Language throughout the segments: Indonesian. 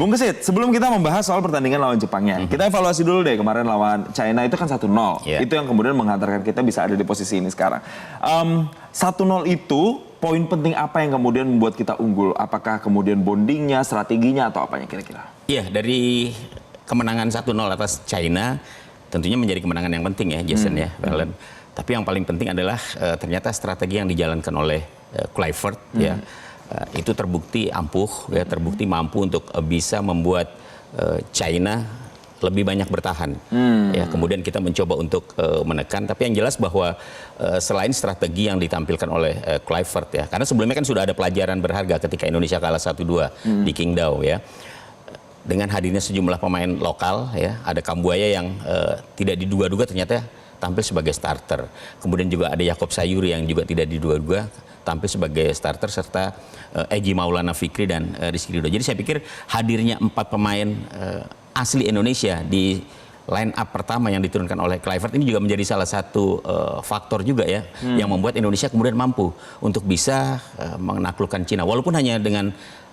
Bung Kesit, sebelum kita membahas soal pertandingan lawan Jepangnya, kita evaluasi dulu deh kemarin lawan China itu kan 1-0. Itu yang kemudian menghantarkan kita bisa ada di posisi ini sekarang. 1-0 itu poin penting apa yang kemudian membuat kita unggul? Apakah kemudian bondingnya, strateginya, atau apanya kira-kira? Iya, dari kemenangan 1-0 atas China tentunya menjadi kemenangan yang penting ya, Jason ya, Valen. Tapi yang paling penting adalah ternyata strategi yang dijalankan oleh Kluivert ya. Itu terbukti ampuh, ya, terbukti mampu untuk bisa membuat China lebih banyak bertahan. Ya, kemudian kita mencoba untuk menekan, tapi yang jelas bahwa selain strategi yang ditampilkan oleh Kluivert ya, karena sebelumnya kan sudah ada pelajaran berharga ketika Indonesia kalah 1-2 di Qingdao ya. Dengan hadirnya sejumlah pemain lokal ya, ada Kambuaya yang tidak diduga-duga ternyata tampil sebagai starter. Kemudian juga ada Yaakob Sayuri yang juga tidak diduga-duga tampil sebagai starter, serta Egy Maulana Fikri dan Rizky Ridho. Jadi saya pikir hadirnya 4 pemain asli Indonesia di line up pertama yang diturunkan oleh Kluivert ini juga menjadi salah satu faktor juga ya, yang membuat Indonesia kemudian mampu untuk bisa menaklukkan Cina, walaupun hanya dengan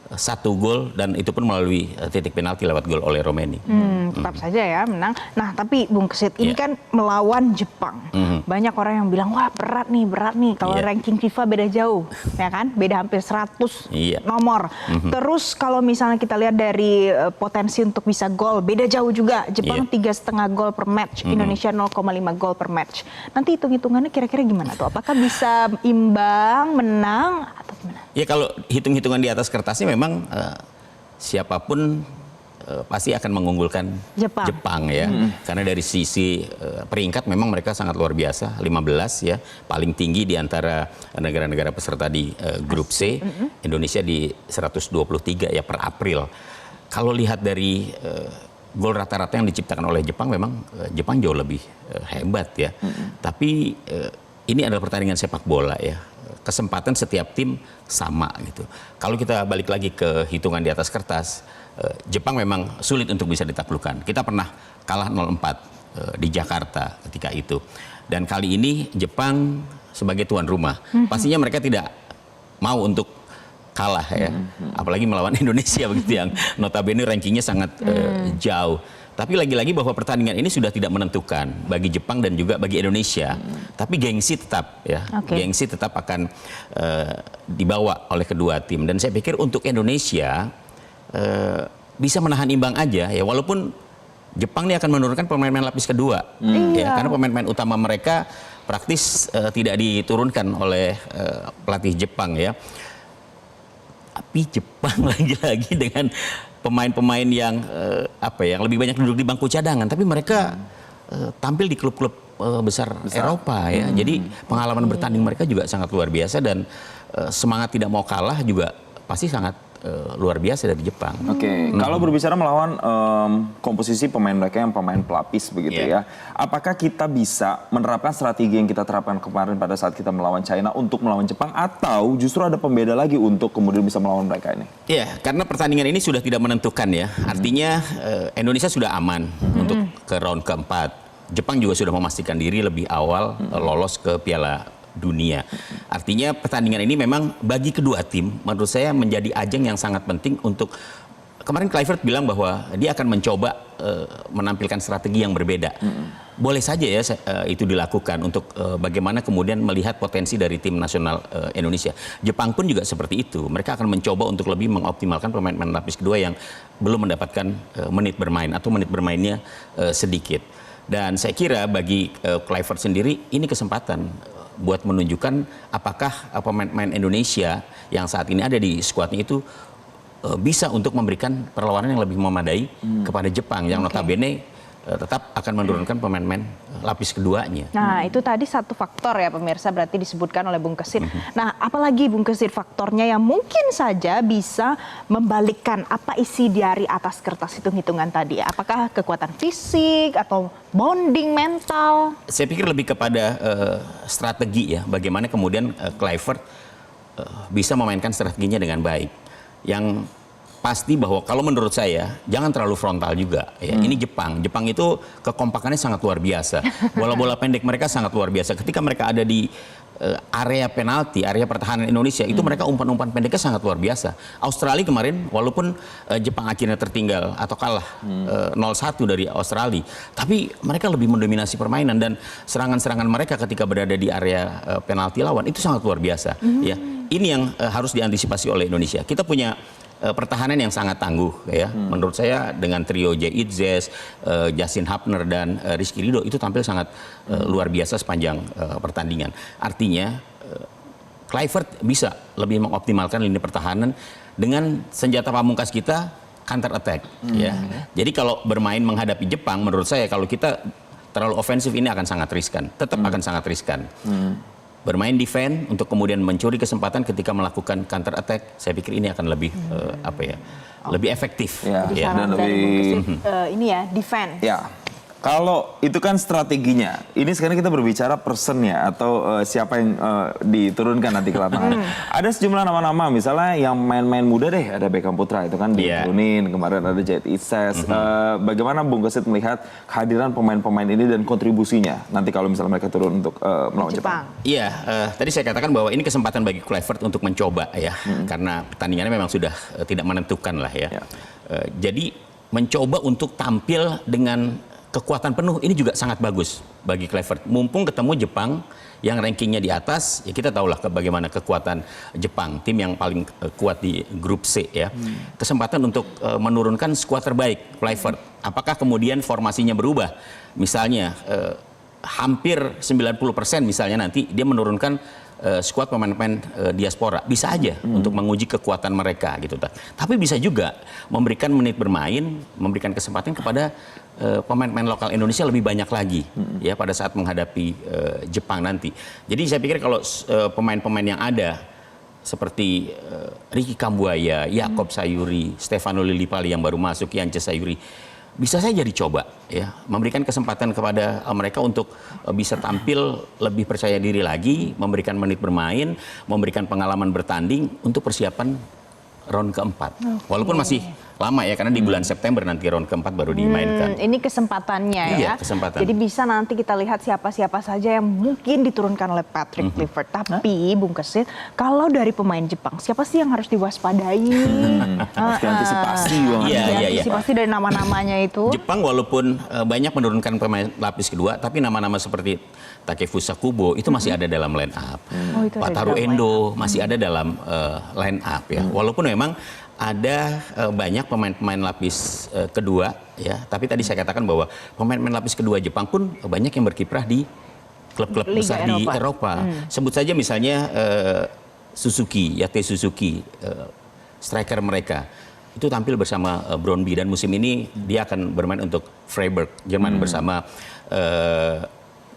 1 gol, dan itu pun melalui titik penalti lewat gol oleh Romeni. Tetap saja ya menang. Nah tapi Bung Kesit, ini kan melawan Jepang. Banyak orang yang bilang, wah berat nih. Kalau ranking FIFA beda jauh, ya kan? Beda hampir 100 nomor. Terus kalau misalnya kita lihat dari potensi untuk bisa gol, beda jauh juga. Jepang 3,5 gol per match, Indonesia 0,5 gol per match. Nanti hitung-hitungannya kira-kira gimana tuh? Apakah bisa imbang, menang, atau gimana? Ya kalau hitung-hitungan di atas kertasnya memang siapapun pasti akan mengunggulkan Jepang ya. Karena dari sisi peringkat memang mereka sangat luar biasa, 15 ya, paling tinggi di antara negara-negara peserta di grup C. Indonesia di 123 ya per April. Kalau lihat dari gol rata-rata yang diciptakan oleh Jepang, memang Jepang jauh lebih hebat ya. Tapi ini adalah pertandingan sepak bola ya. Kesempatan setiap tim sama gitu. Kalau kita balik lagi ke hitungan di atas kertas, Jepang memang sulit untuk bisa ditaklukkan. Kita pernah kalah 0-4 di Jakarta ketika itu. Dan kali ini Jepang sebagai tuan rumah, pastinya mereka tidak mau untuk kalah ya. Apalagi melawan Indonesia begitu, yang notabene rankingnya sangat jauh. Tapi lagi-lagi bahwa pertandingan ini sudah tidak menentukan bagi Jepang dan juga bagi Indonesia. Tapi gengsi tetap ya, gengsi tetap akan dibawa oleh kedua tim. Dan saya pikir untuk Indonesia bisa menahan imbang aja ya, walaupun Jepang ini akan menurunkan pemain-pemain lapis kedua. Ya, karena pemain-pemain utama mereka praktis tidak diturunkan oleh pelatih Jepang ya. Tapi Jepang lagi-lagi dengan pemain-pemain yang yang lebih banyak duduk di bangku cadangan, tapi mereka tampil di klub-klub besar Eropa ya. Jadi pengalaman bertanding mereka juga sangat luar biasa, dan semangat tidak mau kalah juga pasti sangat luar biasa dari Jepang. Kalau berbicara melawan komposisi pemain mereka yang pemain pelapis begitu ya, apakah kita bisa menerapkan strategi yang kita terapkan kemarin pada saat kita melawan China untuk melawan Jepang, atau justru ada pembeda lagi untuk kemudian bisa melawan mereka ini? Iya, karena pertandingan ini sudah tidak menentukan ya. Artinya Indonesia sudah aman untuk ke round keempat. Jepang juga sudah memastikan diri lebih awal lolos ke Piala Dunia. Artinya pertandingan ini memang bagi kedua tim menurut saya menjadi ajang yang sangat penting untuk, kemarin Kluivert bilang bahwa dia akan mencoba menampilkan strategi yang berbeda. Boleh saja ya itu dilakukan untuk bagaimana kemudian melihat potensi dari tim nasional Indonesia. Jepang pun juga seperti itu. Mereka akan mencoba untuk lebih mengoptimalkan pemain-pemain lapis kedua yang belum mendapatkan menit bermain atau menit bermainnya sedikit. Dan saya kira bagi Kluivert sendiri ini kesempatan buat menunjukkan apakah pemain-pemain Indonesia yang saat ini ada di skuadnya itu bisa untuk memberikan perlawanan yang lebih memadai kepada Jepang yang notabene tetap akan menurunkan pemain-pemain lapis keduanya. Nah itu tadi satu faktor ya pemirsa, berarti disebutkan oleh Bung Kesit. Nah apalagi Bung Kesit faktornya yang mungkin saja bisa membalikkan apa isi dari atas kertas hitung-hitungan tadi? Apakah kekuatan fisik atau bonding mental? Saya pikir lebih kepada strategi ya, bagaimana kemudian Kluivert bisa memainkan strateginya dengan baik. Yang pasti bahwa kalau menurut saya jangan terlalu frontal juga ya. Ini Jepang itu kekompakannya sangat luar biasa. Bola-bola pendek mereka sangat luar biasa. Ketika mereka ada di area penalti, area pertahanan Indonesia itu mereka umpan-umpan pendeknya sangat luar biasa. Australia kemarin walaupun Jepang akhirnya tertinggal atau kalah 0-1 dari Australia, tapi mereka lebih mendominasi permainan dan serangan-serangan mereka ketika berada di area penalti lawan itu sangat luar biasa. Ya, ini yang harus diantisipasi oleh Indonesia. Kita punya pertahanan yang sangat tangguh ya. Menurut saya dengan trio Itzes, Justin Hapner dan Rizky Ridho itu tampil sangat luar biasa sepanjang pertandingan. Artinya Kluivert bisa lebih mengoptimalkan lini pertahanan dengan senjata pamungkas kita counter attack ya. Jadi kalau bermain menghadapi Jepang menurut saya kalau kita terlalu ofensif ini akan sangat riskan, tetap akan sangat riskan. Bermain defense untuk kemudian mencuri kesempatan ketika melakukan counter attack, saya pikir ini akan lebih lebih efektif. Ya, ya. Dan lebih ini ya defense. Ya. Kalau itu kan strateginya. Ini sekarang kita berbicara personnya atau siapa yang diturunkan nanti ke lapangan. Ada sejumlah nama-nama, misalnya yang main-main muda deh, ada Beckham Putra itu kan diturunin. Kemarin ada Jait Itzes. Bagaimana Bung Kesit melihat kehadiran pemain-pemain ini dan kontribusinya nanti kalau misalnya mereka turun untuk melawan Jepang? Iya, tadi saya katakan bahwa ini kesempatan bagi Kluivert untuk mencoba ya, karena pertandingannya memang sudah tidak menentukan lah ya. Jadi mencoba untuk tampil dengan kekuatan penuh ini juga sangat bagus bagi Kluivert. Mumpung ketemu Jepang yang rankingnya di atas, ya kita tahulah bagaimana kekuatan Jepang, tim yang paling kuat di grup C ya. Kesempatan untuk menurunkan skuad terbaik Kluivert. Apakah kemudian formasinya berubah? Misalnya hampir 90% misalnya nanti dia menurunkan skuad pemain-pemain diaspora, bisa aja untuk menguji kekuatan mereka gitu. Tapi bisa juga memberikan menit bermain, memberikan kesempatan kepada pemain-pemain lokal Indonesia lebih banyak lagi ya pada saat menghadapi Jepang nanti. Jadi saya pikir kalau pemain-pemain yang ada seperti Ricky Kambuaya, Yakob Sayuri, Stefano Lillipali yang baru masuk, Yance Sayuri, bisa saja dicoba ya, memberikan kesempatan kepada mereka untuk bisa tampil lebih percaya diri lagi, memberikan menit bermain, memberikan pengalaman bertanding untuk persiapan round keempat. Walaupun masih lama ya, karena di bulan September nanti round keempat baru dimainkan. Ini kesempatannya ya. Kesempatan. Jadi bisa nanti kita lihat siapa-siapa saja yang mungkin diturunkan oleh Patrick Kluivert. Tapi Bung Kesit, kalau dari pemain Jepang, siapa sih yang harus diwaspadai? Harus diantisipasi. Antisipasi dari nama-namanya itu. Jepang walaupun banyak menurunkan pemain lapis kedua, tapi nama-nama seperti Takefusa Kubo itu masih ada dalam line up. Wataru Endo masih ada dalam line up ya. Walaupun memang ada banyak pemain-pemain lapis kedua ya, tapi tadi saya katakan bahwa pemain-pemain lapis kedua Jepang pun banyak yang berkiprah di klub-klub besar di Eropa. Sebut saja misalnya Suzuki, Yate Suzuki, striker mereka itu tampil bersama Brøndby dan musim ini dia akan bermain untuk Freiburg Jerman bersama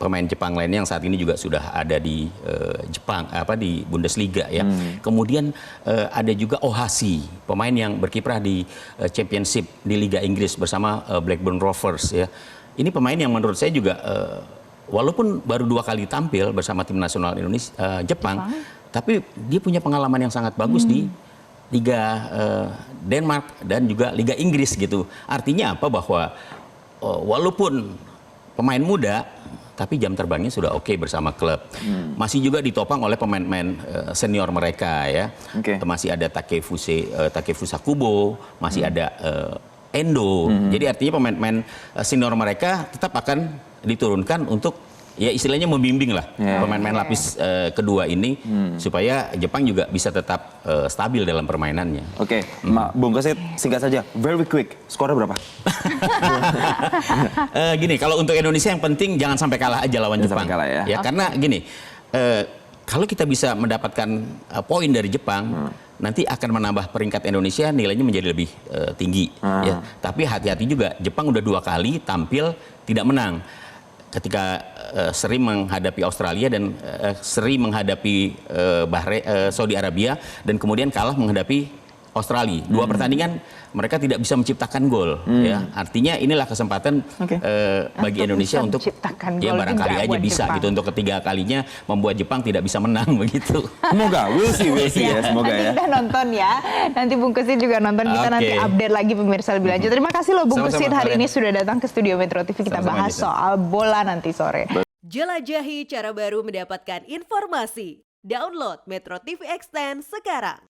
pemain Jepang lainnya yang saat ini juga sudah ada di Jepang di Bundesliga ya. Kemudian ada juga Ohashi, pemain yang berkiprah di Championship di Liga Inggris bersama Blackburn Rovers ya. Ini pemain yang menurut saya juga walaupun baru 2 kali tampil bersama tim nasional Indonesia Jepang, tapi dia punya pengalaman yang sangat bagus di Liga Denmark dan juga Liga Inggris gitu. Artinya apa, bahwa walaupun pemain muda tapi jam terbangnya sudah oke bersama klub. Masih juga ditopang oleh pemain-pemain senior mereka ya. Masih ada Takefusa Kubo, masih ada Endo. Jadi artinya pemain-pemain senior mereka tetap akan diturunkan untuk ya istilahnya membimbing lah pemain-pemain lapis kedua ini supaya Jepang juga bisa tetap stabil dalam permainannya. Bung Kesit, singkat saja, very quick, skornya berapa? Gini, kalau untuk Indonesia yang penting jangan sampai kalah aja lawan Jepang. Karena gini, kalau kita bisa mendapatkan poin dari Jepang, nanti akan menambah peringkat Indonesia, nilainya menjadi lebih tinggi. Ya. Tapi hati-hati juga, Jepang udah 2 kali tampil tidak menang. Ketika seri menghadapi Australia dan seri menghadapi Saudi Arabia dan kemudian kalah menghadapi Australia. 2 pertandingan mereka tidak bisa menciptakan gol ya. Artinya inilah kesempatan bagi Indonesia untuk ya barangkali aja bisa Jepang gitu untuk ketiga kalinya membuat Jepang tidak bisa menang begitu. Semoga, we'll see ya, semoga nanti ya. kita nonton ya. Nanti Bung Kesit juga nonton, kita nanti update lagi pemirsa lebih lanjut. Terima kasih loh Bung Kesit hari ini sudah datang ke studio Metro TV, kita bahas soal bola nanti sore. Jelajahi cara baru mendapatkan informasi. Download Metro TV Extend sekarang.